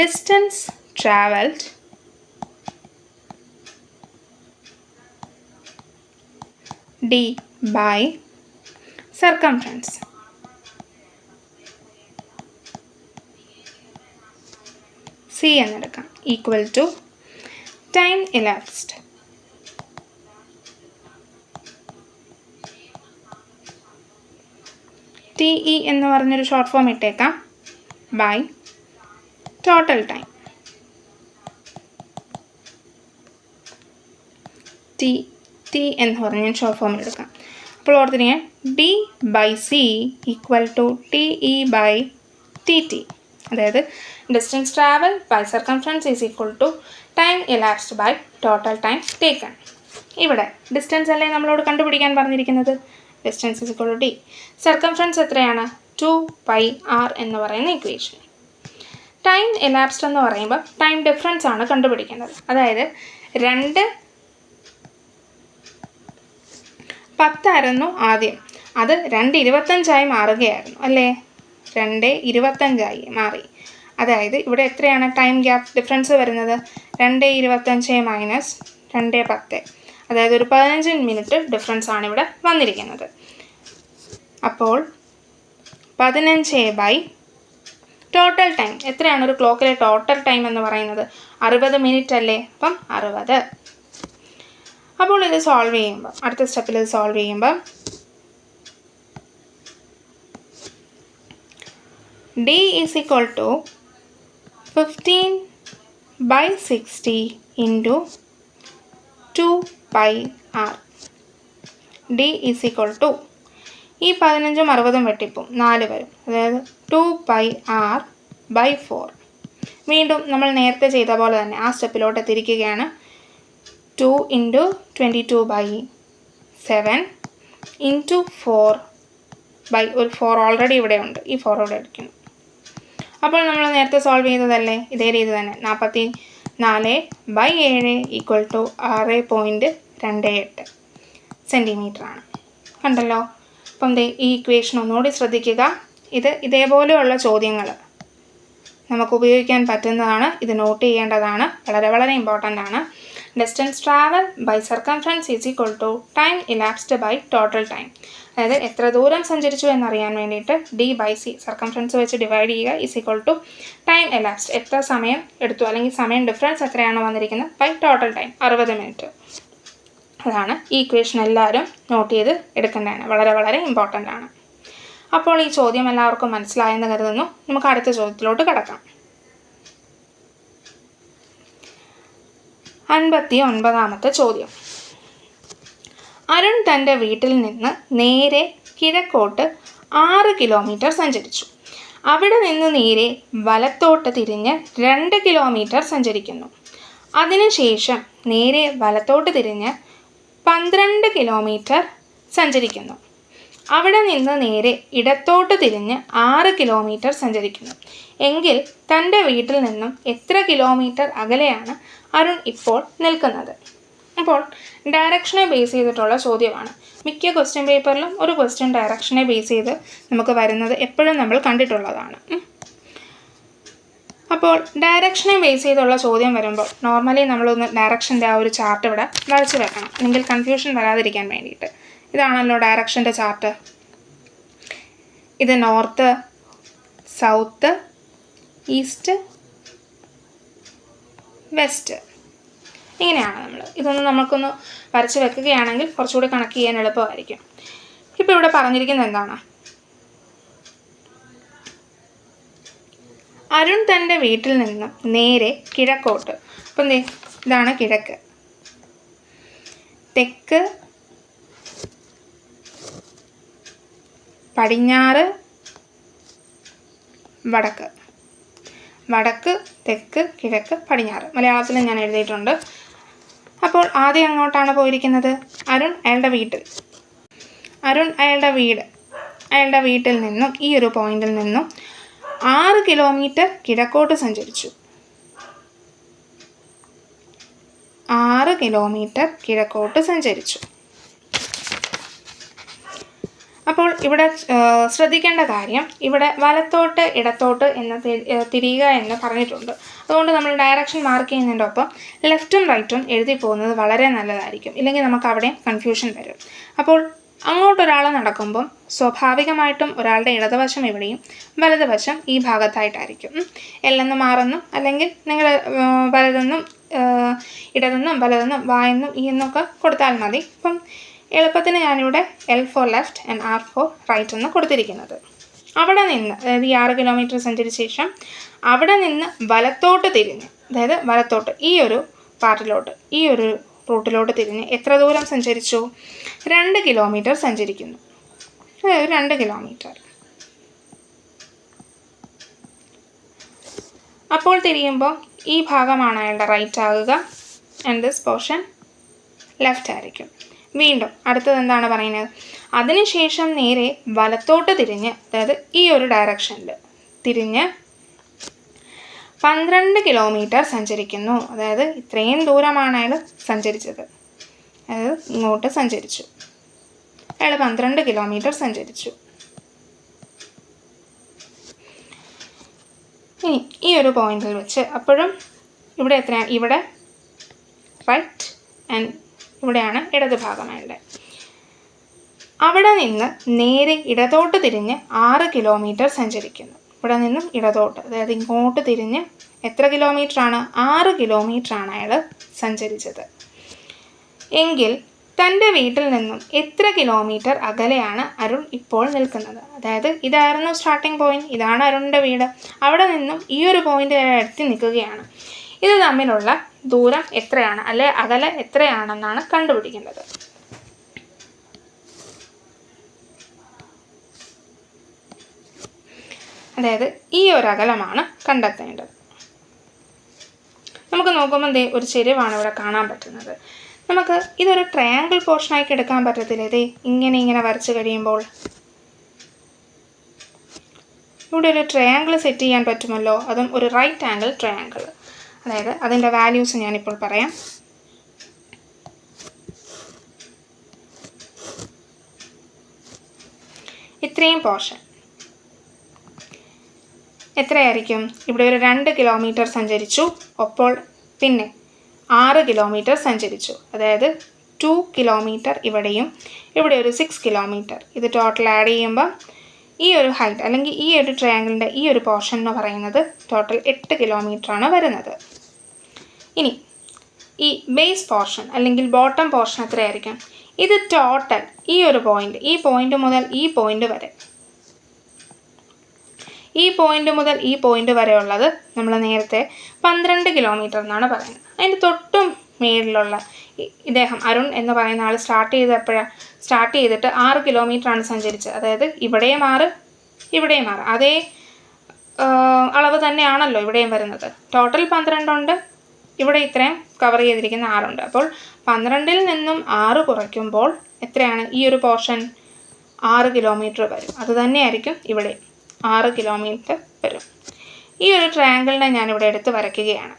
Distance travelled d by circumference c എന്നെടുക്കാം equal to time elapsed TE എന്ന് പറഞ്ഞൊരു ഷോർട്ട് ഫോം ഇട്ടേക്കാം ബൈ ടോട്ടൽ ടൈം ടി എന്ന് പറഞ്ഞ് ഷോർട്ട് ഫോമിൽ എടുക്കാം. അപ്പോൾ ഓർത്തിരിക്കാൻ D/C = TE/TT. അതായത് distance travel by circumference is equal to time elapsed by total time taken. ഇവിടെ ഡിസ്റ്റൻസ് അല്ലേ നമ്മളോട് കണ്ടുപിടിക്കാൻ പറഞ്ഞിരിക്കുന്നത്. Distance is equal to D. Circumference എത്രയാണ്? 2πr എന്ന് പറയുന്ന ഇക്വേഷൻ. ടൈം elapsed എന്ന് പറയുമ്പോൾ ടൈം ഡിഫറൻസ് ആണ് കണ്ടുപിടിക്കേണ്ടത്. അതായത് 2:10 ആദ്യം, അത് 2:25 മാറുകയായിരുന്നു അല്ലേ. 2:25 മാറി. അതായത് ഇവിടെ എത്രയാണ് ടൈം ഗ്യാപ്പ് ഡിഫറൻസ് വരുന്നത്? 2:25 - 2:10, അതായത് ഒരു 15 മിനിറ്റ് ഡിഫറൻസ് ആണ് ഇവിടെ വന്നിരിക്കുന്നത്. അപ്പോൾ 15 ടോട്ടൽ ടൈം എത്രയാണ്? ഒരു ക്ലോക്കിലെ ടോട്ടൽ ടൈം എന്ന് പറയുന്നത് 60 മിനിറ്റ് അല്ലേ. അപ്പം 60. അപ്പോൾ ഇത് സോൾവ് ചെയ്യുമ്പോൾ, അടുത്ത സ്റ്റെപ്പിൽ ഇത് സോൾവ് ചെയ്യുമ്പോൾ D is equal to 15/60 into 2πr. D is equal to ഈ 15ഉം 60ഉം വെട്ടിപ്പും 4 വരും. അതായത് 2πr/4. വീണ്ടും നമ്മൾ നേരത്തെ ചെയ്ത പോലെ തന്നെ ആ സ്റ്റെപ്പിലോട്ട് തിരിക്കുകയാണ്. 2 × 22/7 ഇൻറ്റു 4 ഒരു 4 ഓൾറെഡി ഇവിടെ ഉണ്ട്, ഈ 4 ഇവിടെ എടുക്കുന്നു. അപ്പോൾ നമ്മൾ നേരത്തെ സോൾവ് ചെയ്തതല്ലേ, ഇതേ രീതി തന്നെ 44/7 = 6.28 സെൻറ്റിമീറ്ററാണ്. കണ്ടല്ലോ. അപ്പം ഈ ഇക്വേഷൻ ഒന്നുകൂടി ശ്രദ്ധിക്കുക. ഇതേപോലെയുള്ള ചോദ്യങ്ങൾ നമുക്ക് ഉപയോഗിക്കാൻ പറ്റുന്നതാണ്. ഇത് നോട്ട് ചെയ്യേണ്ടതാണ്. വളരെ വളരെ ഇമ്പോർട്ടൻ്റ് ആണ്. Distance travel by circumference is equal to time elapsed by total time. അതായത് എത്ര ദൂരം സഞ്ചരിച്ചു എന്നറിയാൻ വേണ്ടിയിട്ട് D/C സർക്കംഫറൻസ് വെച്ച് ഡിവൈഡ് ചെയ്യുക is equal to time elapsed, എത്ര സമയം എടുത്തു അല്ലെങ്കിൽ സമയം ഡിഫറൻസ് എത്രയാണോ വന്നിരിക്കുന്നത് ബൈ ടോട്ടൽ ടൈം 60 മിനിറ്റ്. അതാണ് ഈ ഇക്വേഷൻ. എല്ലാവരും നോട്ട് ചെയ്ത് എടുക്കേണ്ടതാണ്, വളരെ വളരെ ഇമ്പോർട്ടൻ്റ് ആണ്. അപ്പോൾ ഈ ചോദ്യം എല്ലാവർക്കും മനസ്സിലായെന്ന് കരുതുന്നു. നമുക്ക് അടുത്ത ചോദ്യത്തിലോട്ട് കടക്കാം. 59ാമത്തെ ചോദ്യം. അരുൺ തൻ്റെ വീട്ടിൽ നിന്ന് നേരെ കിഴക്കോട്ട് 6 കിലോമീറ്റർ സഞ്ചരിച്ചു. അവിടെ നിന്ന് നേരെ വലത്തോട്ട് തിരിഞ്ഞ് 2 കിലോമീറ്റർ സഞ്ചരിക്കുന്നു. അതിനുശേഷം നേരെ വലത്തോട്ട് തിരിഞ്ഞ് 12 കിലോമീറ്റർ സഞ്ചരിക്കുന്നു. അവിടെ നിന്ന് നേരെ ഇടത്തോട്ട് തിരിഞ്ഞ് 6 കിലോമീറ്റർ സഞ്ചരിക്കുന്നു. എങ്കിൽ തൻ്റെ വീട്ടിൽ നിന്നും എത്ര കിലോമീറ്റർ അകലെയാണ് അരുൺ ഇപ്പോൾ നിൽക്കുന്നത്? അപ്പോൾ ഡയറക്ഷനെ ബേസ് ചെയ്തിട്ടുള്ള ചോദ്യമാണ്. മിക്ക ക്വസ്റ്റ്യൻ പേപ്പറിലും ഒരു ക്വസ്റ്റ്യൻ ഡയറക്ഷനെ ബേസ് ചെയ്ത് നമുക്ക് വരുന്നത് എപ്പോഴും നമ്മൾ കണ്ടിട്ടുള്ളതാണ്. അപ്പോൾ ഡയറക്ഷനെ ബേസ് ചെയ്തുള്ള ചോദ്യം വരുമ്പോൾ നോർമലി നമ്മളൊന്ന് ഡയറക്ഷൻ്റെ ആ ഒരു ചാർട്ട് ഇവിടെ വരച്ച് വെക്കണം, അല്ലെങ്കിൽ കൺഫ്യൂഷൻ വരാതിരിക്കാൻ വേണ്ടിയിട്ട്. ഇതാണല്ലോ ഡയറക്ഷൻ്റെ ചാർട്ട്. ഇത് നോർത്ത്, സൗത്ത്, ഈസ്റ്റ്, വെസ്റ്റ്, ഇങ്ങനെയാണ് നമ്മൾ. ഇതൊന്ന് നമുക്കൊന്ന് വരച്ച് വെക്കുകയാണെങ്കിൽ കുറച്ചുകൂടി കണക്ട് ചെയ്യാൻ എളുപ്പമായിരിക്കും. ഇപ്പോൾ ഇവിടെ പറഞ്ഞിരിക്കുന്നത് എന്താണ്? അരുൺ തൻ്റെ വീട്ടിൽ നിന്നും നേരെ കിഴക്കോട്ട്. അപ്പം ഇതാണ് കിഴക്ക്, തെക്ക്, പടിഞ്ഞാറ്, വടക്ക്. വടക്ക്, തെക്ക്, കിഴക്ക്, പടിഞ്ഞാറ് മലയാളത്തിൽ ഞാൻ എഴുതിയിട്ടുണ്ട്. അപ്പോൾ ആദ്യം അങ്ങോട്ടാണ് പോയിരിക്കുന്നത്. അരുൺ അയാളുടെ വീട്ടിൽ. അരുൺ അയാളുടെ വീട്ടിൽ നിന്നും ഈ ഒരു പോയിന്റിൽ നിന്നും 6 കിലോമീറ്റർ കിഴക്കോട്ട് സഞ്ചരിച്ചു. 6 കിലോമീറ്റർ കിഴക്കോട്ട് സഞ്ചരിച്ചു. അപ്പോൾ ഇവിടെ ശ്രദ്ധിക്കേണ്ട കാര്യം, ഇവിടെ വലത്തോട്ട് ഇടത്തോട്ട് എന്ന് തിരിയുക എന്ന് പറഞ്ഞിട്ടുണ്ട്. അതുകൊണ്ട് നമ്മൾ ഡയറക്ഷൻ മാർക്ക് ചെയ്യുന്നതിൻ്റെ ഒപ്പം ലെഫ്റ്റും റൈറ്റും എഴുതി പോകുന്നത് വളരെ നല്ലതായിരിക്കും. ഇല്ലെങ്കിൽ നമുക്ക് അവിടെ കൺഫ്യൂഷൻ വരും. അപ്പോൾ അങ്ങോട്ടൊരാൾ നടക്കുമ്പം സ്വാഭാവികമായിട്ടും ഒരാളുടെ ഇടതുവശം ഇവിടെയും വലതുവശം ഈ ഭാഗത്തായിട്ടായിരിക്കും. എല്ലെന്ന് മാറുന്നു, അല്ലെങ്കിൽ നിങ്ങൾ വലതെന്നും ഇടതെന്നും വലതെന്നും വായെന്നും ഈ എന്നൊക്കെ കൊടുത്താൽ മതി. ഇപ്പം എളുപ്പത്തിന് ഞാനിവിടെ L for left and R for right എന്ന് കൊടുത്തിരിക്കുന്നത്. അവിടെ നിന്ന്, അതായത് ഈ 6 കിലോമീറ്റർ സഞ്ചരിച്ച ശേഷം അവിടെ നിന്ന് വലത്തോട്ട് തിരിഞ്ഞ്, അതായത് വലത്തോട്ട് ഈ ഒരു പാർട്ടിലോട്ട്, ഈ ഒരു റൂട്ടിലോട്ട് തിരിഞ്ഞ് എത്ര ദൂരം സഞ്ചരിച്ചു? 2 കിലോമീറ്റർ സഞ്ചരിക്കുന്നു. അതായത് 2 കിലോമീറ്റർ. അപ്പോൾ തിരിയുമ്പോൾ ഈ ഭാഗമാണ് അയാളുടെ റൈറ്റ് ആകുക, ആൻഡ് ദിസ് പോർഷൻ ലെഫ്റ്റ് ആയിരിക്കും. വീണ്ടും അടുത്തത് എന്താണ് പറയുന്നത്? അതിനുശേഷം നേരെ വലത്തോട്ട് തിരിഞ്ഞ്, അതായത് ഈ ഒരു ഡയറക്ഷനിൽ തിരിഞ്ഞ് 12 കിലോമീറ്റർ സഞ്ചരിക്കുന്നു. അതായത് ഇത്രയും ദൂരമാണ് അയാൾ സഞ്ചരിച്ചത്. അതായത് ഇങ്ങോട്ട് സഞ്ചരിച്ചു. അയാൾ 12 കിലോമീറ്റർ സഞ്ചരിച്ചു. ഇനി ഈ ഒരു പോയിന്റിൽ വെച്ച് അപ്പോഴും ഇവിടെ എത്രയാണ്? ഇവിടെ റൈറ്റ് ആൻഡ് ഇവിടെയാണ് ഇടത് ഭാഗമായിട്ട്. അവിടെ നിന്ന് നേരെ ഇടത്തോട്ട് തിരിഞ്ഞ് 6 കിലോമീറ്റർ സഞ്ചരിക്കുന്നു. ഇവിടെ നിന്നും ഇടത്തോട്ട്, അതായത് ഇങ്ങോട്ട് തിരിഞ്ഞ് എത്ര കിലോമീറ്ററാണ്? 6 കിലോമീറ്ററാണ് അയാൾ സഞ്ചരിച്ചത്. എങ്കിൽ തൻ്റെ വീട്ടിൽ നിന്നും എത്ര കിലോമീറ്റർ അകലെയാണ് അരുൺ ഇപ്പോൾ നിൽക്കുന്നത്? അതായത് ഇതായിരുന്നു സ്റ്റാർട്ടിംഗ് പോയിന്റ്, ഇതാണ് അരുണിൻ്റെ വീട്. അവിടെ നിന്നും ഈ ഒരു പോയിന്റ് എത്തി നിൽക്കുകയാണ്. ഇത് തമ്മിലുള്ള ദൂരം എത്രയാണ്, അല്ലെ അകലെ എത്രയാണെന്നാണ് കണ്ടുപിടിക്കേണ്ടത്. അതായത് ഈ ഒരു അകലമാണ് കണ്ടെത്തേണ്ടത്. നമുക്ക് നോക്കുമ്പോൾ ഒരു ചെരിവാണ് ഇവിടെ കാണാൻ പറ്റുന്നത്. നമുക്ക് ഇതൊരു ട്രയാങ്കിൾ പോർഷനായിട്ട് എടുക്കാൻ പറ്റത്തില്ല. ഇങ്ങനെ വരച്ച് കഴിയുമ്പോൾ ഇവിടെ ഒരു ട്രയാങ്കിൾ സെറ്റ് ചെയ്യാൻ പറ്റുമല്ലോ, അതും ഒരു റൈറ്റ് ആംഗിൾ ട്രയാങ്കിൾ. അതായത് അതിൻ്റെ വാല്യൂസ് ഞാനിപ്പോൾ പറയാം. ഇത്രയും പോർഷൻ എത്രയായിരിക്കും? ഇവിടെ ഒരു 2 കിലോമീറ്റർ സഞ്ചരിച്ചു. അപ്പോൾ പിന്നെ 6 കിലോമീറ്റർ സഞ്ചരിച്ചു. അതായത് 2 കിലോമീറ്റർ ഇവിടെയും ഇവിടെ ഒരു 6 കിലോമീറ്റർ. ഇത് ടോട്ടൽ ആഡ് ചെയ്യുമ്പോൾ ഈ ഒരു ഹൈറ്റ് അല്ലെങ്കിൽ ഈ ഒരു ട്രയാങ്കിളിൻ്റെ ഈ ഒരു പോർഷൻ എന്ന് പറയുന്നത് ടോട്ടൽ 8 കിലോമീറ്ററാണ് വരുന്നത്. ഇനി ഈ ബേസ് പോർഷൻ അല്ലെങ്കിൽ ബോട്ടം പോർഷൻ എത്രയായിരിക്കും? ഇത് ടോട്ടൽ ഈ ഒരു പോയിൻ്റ്, ഈ പോയിൻ്റ് മുതൽ ഈ പോയിൻ്റ് വരെ, ഈ പോയിൻ്റ് മുതൽ ഈ പോയിൻ്റ് വരെ ഉള്ളത് നമ്മൾ നേരത്തെ 12 കിലോമീറ്റർ എന്നാണ് പറയുന്നത്. അതിൻ്റെ തൊട്ടും മേളിലുള്ള ഇദ്ദേഹം അരുൺ എന്ന് പറയുന്ന ആൾ സ്റ്റാർട്ട് ചെയ്തിട്ട് 6 കിലോമീറ്ററാണ് സഞ്ചരിച്ചത്. അതായത് ഇവിടെയും 6 ഇവിടെയും 6, അതേ അളവ് തന്നെയാണല്ലോ ഇവിടെയും വരുന്നത്. ടോട്ടൽ 12 ഉണ്ട്, ഇവിടെ ഇത്രയും കവർ ചെയ്തിരിക്കുന്ന 6 ഉണ്ട്. അപ്പോൾ 12-ൽ നിന്നും 6 കുറയ്ക്കുമ്പോൾ എത്രയാണ്? ഈ ഒരു പോർഷൻ 6 കിലോമീറ്റർ വരും. അത് തന്നെയായിരിക്കും ഇവിടെ 6 കിലോമീറ്റർ വരും. ഈ ഒരു ട്രയാങ്കിളിനെ ഞാനിവിടെ എടുത്ത് വരയ്ക്കുകയാണ്.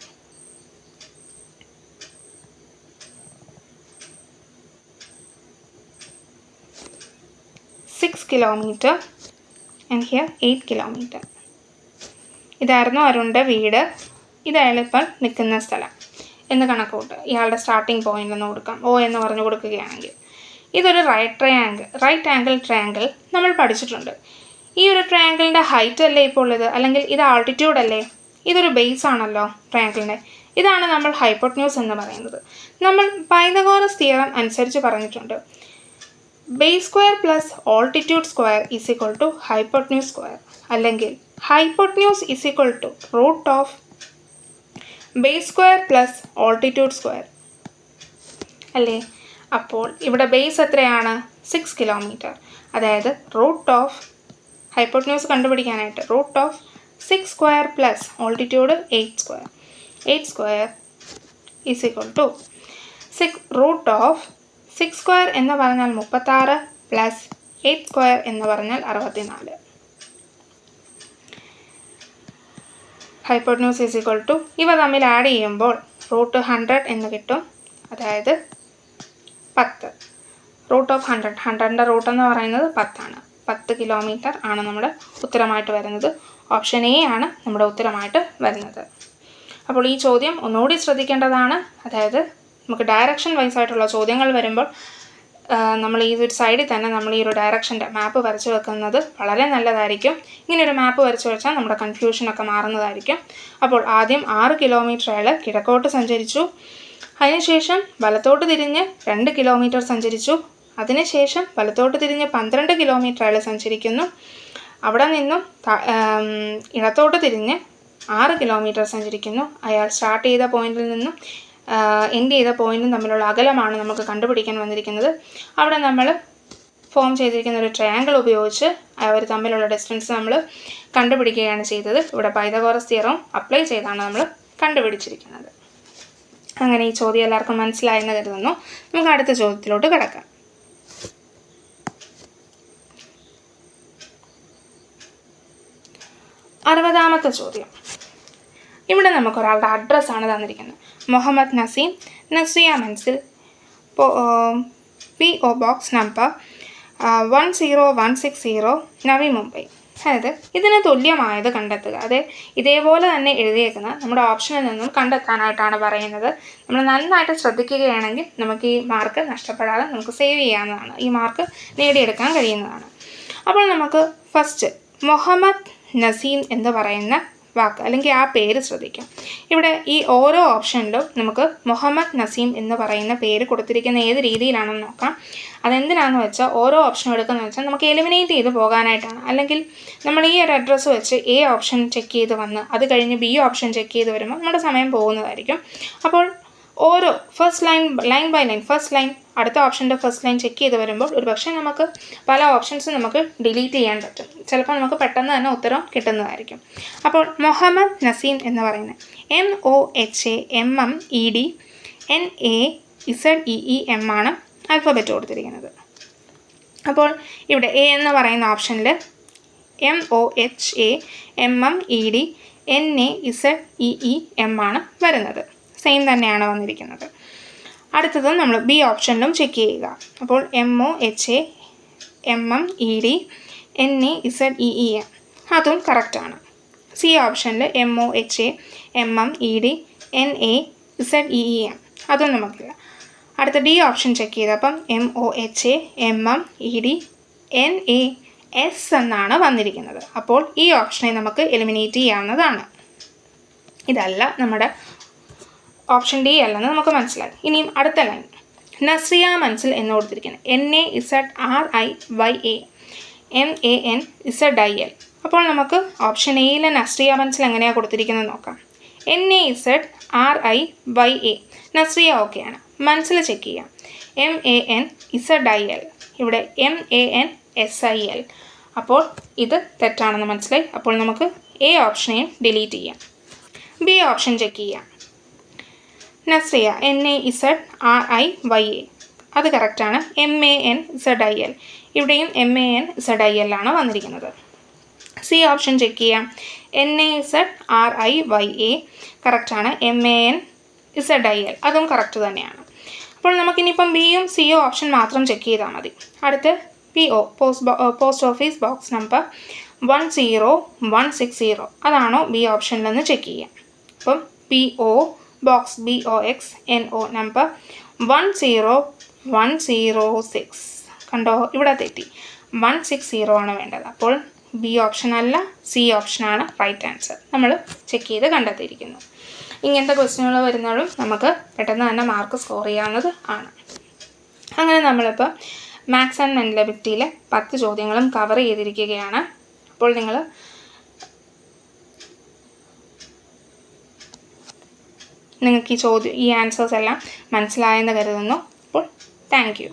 Six kilometre and here 8 kilometre. ഇതായിരുന്നു അരുണിൻ്റെ വീട്. ഇതയാളിപ്പോൾ നിൽക്കുന്ന സ്ഥലം എന്ന് കണക്കൂട്ട്. ഇയാളുടെ സ്റ്റാർട്ടിംഗ് പോയിന്റ് എന്ന് കൊടുക്കാം, O എന്ന് പറഞ്ഞു കൊടുക്കുകയാണെങ്കിൽ. ഇതൊരു റൈറ്റ് ആംഗിൾ ട്രയാങ്കിൾ നമ്മൾ പഠിച്ചിട്ടുണ്ട്. ഈ ഒരു ട്രയാങ്കിളിൻ്റെ ഹൈറ്റ് അല്ലേ ഇപ്പോൾ ഇത്, അല്ലെങ്കിൽ ഇത് ആൾട്ടിറ്റ്യൂഡ് അല്ലേ? ഇതൊരു ബേസ് ആണല്ലോ ട്രയാങ്കിളിൻ്റെ. ഇതാണ് നമ്മൾ ഹൈപ്പോട്ന്യൂസ് എന്ന് പറയുന്നത്. നമ്മൾ പൈതഗോറസ് തിയറം അനുസരിച്ച് പറഞ്ഞിട്ടുണ്ട്, base square plus altitude square is equal to hypotenuse square, അല്ലെങ്കിൽ hypotenuse is equal to root of base square plus altitude square അല്ലേ? അപ്പോൾ ഇവിടെ ബേസ് എത്രയാണ്? 6 കിലോമീറ്റർ. അതായത് റൂട്ട് ഓഫ് ഹൈപ്പോട്ന്യൂസ് കണ്ടുപിടിക്കാനായിട്ട് root of 6 square plus altitude 8 square is equal to root of 6 square എന്ന് പറഞ്ഞാൽ 36 plus 8 square എന്ന് പറഞ്ഞാൽ 64. ഹൈപ്പോട്ന്യൂസ് ഈസ് ഈക്വൽ ടു ഇവ തമ്മിൽ ആഡ് ചെയ്യുമ്പോൾ റൂട്ട് 100 എന്ന് കിട്ടും. അതായത് 10. റൂട്ട് ഓഫ് 100ൻ്റെ റൂട്ട് എന്ന് പറയുന്നത് 10 ആണ്. 10 കിലോമീറ്റർ ആണ് നമ്മുടെ ഉത്തരമായിട്ട് വരുന്നത്. ഓപ്ഷൻ എ ആണ് നമ്മുടെ ഉത്തരമായിട്ട് വരുന്നത്. അപ്പോൾ ഈ ചോദ്യം ഒന്നുകൂടി ശ്രദ്ധിക്കേണ്ടതാണ്. അതായത് നമുക്ക് ഡയറക്ഷൻ വൈസ് ആയിട്ടുള്ള ചോദ്യങ്ങൾ വരുമ്പോൾ നമ്മൾ ഈ ഒരു സൈഡിൽ തന്നെ നമ്മൾ ഈ ഒരു ഡയറക്ഷൻ്റെ മാപ്പ് വരച്ച് വെക്കുന്നത് വളരെ നല്ലതായിരിക്കും. ഇങ്ങനെയൊരു മാപ്പ് വരച്ച് വെച്ചാൽ നമ്മുടെ കൺഫ്യൂഷനൊക്കെ മാറുന്നതായിരിക്കും. അപ്പോൾ ആദ്യം 6 കിലോമീറ്റർ അയാൾ കിഴക്കോട്ട് സഞ്ചരിച്ചു. അതിനുശേഷം വലത്തോട്ട് തിരിഞ്ഞ് 2 കിലോമീറ്റർ സഞ്ചരിച്ചു. അതിനുശേഷം വലത്തോട്ട് തിരിഞ്ഞ് 12 കിലോമീറ്റർ അയാൾ സഞ്ചരിക്കുന്നു. അവിടെ നിന്നും ഇടത്തോട്ട് തിരിഞ്ഞ് 6 കിലോമീറ്റർ സഞ്ചരിക്കുന്നു. അയാൾ സ്റ്റാർട്ട് ചെയ്ത പോയിന്റിൽ നിന്നും എൻഡ് ചെയ്ത പോയിന്റും തമ്മിലുള്ള അകലമാണ് നമുക്ക് കണ്ടുപിടിക്കാൻ വന്നിരിക്കുന്നത്. അവിടെ നമ്മൾ ഫോം ചെയ്തിരിക്കുന്ന ഒരു ട്രയാങ്കിൾ ഉപയോഗിച്ച് അവർ തമ്മിലുള്ള ഡിസ്റ്റൻസ് നമ്മൾ കണ്ടുപിടിക്കുകയാണ് ചെയ്തത്. ഇവിടെ പൈതഗോറസ് തിയറം അപ്ലൈ ചെയ്താണ് നമ്മൾ കണ്ടുപിടിച്ചിരിക്കുന്നത്. അങ്ങനെ ഈ ചോദ്യം എല്ലാവർക്കും മനസ്സിലായെന്ന് കരുതുന്നു. നമുക്ക് അടുത്ത ചോദ്യത്തിലോട്ട് കിടക്കാം. അറുപതാമത്തെ ചോദ്യം. ഇവിടെ നമുക്കൊരാളുടെ അഡ്രസ്സാണ് തന്നിരിക്കുന്നത്. Muhammad Naseem, Nasiya Manzil, PO box number 10160, Navi Mumbai. അതായത് ഇതിന് തുല്യമായത് കണ്ടെത്തുക. അതെ, ഇതേപോലെ തന്നെ എഴുതിയേക്കുന്ന നമ്മുടെ ഓപ്ഷനിൽ നിന്നും കണ്ടെത്താനായിട്ടാണ് പറയുന്നത്. നമ്മൾ നന്നായിട്ട് ശ്രദ്ധിക്കുകയാണെങ്കിൽ നമുക്ക് ഈ മാർക്ക് നഷ്ടപ്പെടാതെ നമുക്ക് സേവ് ചെയ്യാവുന്നതാണ്, ഈ മാർക്ക് നേടിയെടുക്കാൻ കഴിയുന്നതാണ്. അപ്പോൾ നമുക്ക് ഫസ്റ്റ് മുഹമ്മദ് നസീം എന്ന് പറയുന്ന വാക്ക് അല്ലെങ്കിൽ ആ പേര് ശ്രദ്ധിക്കാം. ഇവിടെ ഈ ഓരോ ഓപ്ഷനിലും നമുക്ക് മുഹമ്മദ് നസീം എന്ന് പറയുന്ന പേര് കൊടുത്തിരിക്കുന്ന ഏത് രീതിയിലാണെന്ന് നോക്കാം. അതെന്തിനാണെന്ന് വെച്ചാൽ ഓരോ ഓപ്ഷനും എടുക്കുന്നത് വെച്ചാൽ നമുക്ക് എലിമിനേറ്റ് ചെയ്ത് പോകാനായിട്ടാണ്. അല്ലെങ്കിൽ നമ്മൾ ഈ ഒരു അഡ്രസ്സ് വെച്ച് A ഓപ്ഷൻ ചെക്ക് ചെയ്ത് വന്ന് അത് കഴിഞ്ഞ് B ഓപ്ഷൻ ചെക്ക് ചെയ്ത് വരുമ്പോൾ നമ്മുടെ സമയം പോകുന്നതായിരിക്കും. അപ്പോൾ ഓരോ line by line first line അടുത്ത ഓപ്ഷൻ്റെ ഫസ്റ്റ് ലൈൻ ചെക്ക് ചെയ്ത് വരുമ്പോൾ ഒരു പക്ഷേ നമുക്ക് പല ഓപ്ഷൻസും നമുക്ക് ഡിലീറ്റ് ചെയ്യാൻ പറ്റും. ചിലപ്പോൾ നമുക്ക് പെട്ടെന്ന് തന്നെ ഉത്തരം കിട്ടുന്നതായിരിക്കും. അപ്പോൾ മുഹമ്മദ് നസീം എന്ന് പറയുന്നത് MOHAMMEDNAZEEM ആണ് ആൽഫബറ്റ് കൊടുത്തിരിക്കുന്നത്. അപ്പോൾ ഇവിടെ A എന്ന് പറയുന്ന ഓപ്ഷനിൽ MOHAMMEDNAZEEM ആണ് വരുന്നത്. സെയിം തന്നെയാണ് വന്നിരിക്കുന്നത്. അടുത്തത് നമ്മൾ B ഓപ്ഷനിലും ചെക്ക് ചെയ്യുക. അപ്പോൾ MOHAMMEDNAZEEM അതും കറക്റ്റാണ്. C ഓപ്ഷനിൽ MOHAMMEDNAZEEM ZEEM അതും നമുക്കില്ല. അടുത്ത ഡി ഓപ്ഷൻ ചെക്ക് ചെയ്തപ്പം MOHA MMED NAS എന്നാണ് വന്നിരിക്കുന്നത്. അപ്പോൾ ഈ ഓപ്ഷനെ നമുക്ക് എലിമിനേറ്റ് ചെയ്യാവുന്നതാണ്. ഇതല്ല നമ്മുടെ ഓപ്ഷൻ ഡി അല്ലെന്ന് നമുക്ക് മനസ്സിലായി. ഇനിയും അടുത്ത ലൈൻ നസ്രിയ മൻസിൽ എന്ന് കൊടുത്തിരിക്കുന്നത് NAZRIYA MANZIL. അപ്പോൾ നമുക്ക് ഓപ്ഷൻ എയിലെ നസ്രിയ മൻസിൽ എങ്ങനെയാണ് കൊടുത്തിരിക്കുന്നത് നോക്കാം. NAZRIYA നസ്രിയ ഓക്കെയാണ്. മൻസിൽ ചെക്ക് ചെയ്യാം. MANZIL ഇവിടെ MANSIL. അപ്പോൾ ഇത് തെറ്റാണെന്ന് മനസ്സിലായി. അപ്പോൾ നമുക്ക് എ ഓപ്ഷനെയും ഡിലീറ്റ് ചെയ്യാം. ബി ഓപ്ഷൻ ചെക്ക് ചെയ്യാം. നസ്രിയ NAZRIYA അത് കറക്റ്റാണ്. MANZIL ഇവിടെയും MANZIL ആണ് വന്നിരിക്കുന്നത്. സി ഓപ്ഷൻ ചെക്ക് ചെയ്യാം. NAZRIYA കറക്റ്റാണ്. MANZIL അതും കറക്റ്റ് തന്നെയാണ്. അപ്പോൾ നമുക്കിനിയിപ്പം ബിയും സിയും ഓപ്ഷൻ മാത്രം ചെക്ക് ചെയ്താൽ മതി. അടുത്ത് PO post office box number 10160 അതാണോ ബി ഓപ്ഷനിലെന്ന് ചെക്ക് ചെയ്യാം. അപ്പം PO box BOX NO number 10106 കണ്ടോ, ഇവിടെ തെറ്റി. 160 ആണ് വേണ്ടത്. അപ്പോൾ ബി ഓപ്ഷൻ അല്ല, സി ഓപ്ഷനാണ് റൈറ്റ് ആൻസർ. നമ്മൾ ചെക്ക് ചെയ്ത് കണ്ടെത്തിയിരിക്കുന്നു. ഇങ്ങനത്തെ ക്വസ്റ്റ്യനുകൾ വരുന്നതും നമുക്ക് പെട്ടെന്ന് തന്നെ മാർക്ക് സ്കോർ ചെയ്യാവുന്നത് ആണ്. അങ്ങനെ നമ്മളിപ്പോൾ മാത്സ് ആൻഡ് മെൻ്റലബിലിറ്റിയിലെ 10 ചോദ്യങ്ങളും കവർ ചെയ്തിരിക്കുകയാണ്. അപ്പോൾ നിങ്ങൾക്ക് ഈ ആൻസേഴ്സ് എല്ലാം മനസ്സിലായെന്ന് കരുതുന്നു. അപ്പോൾ താങ്ക് യു.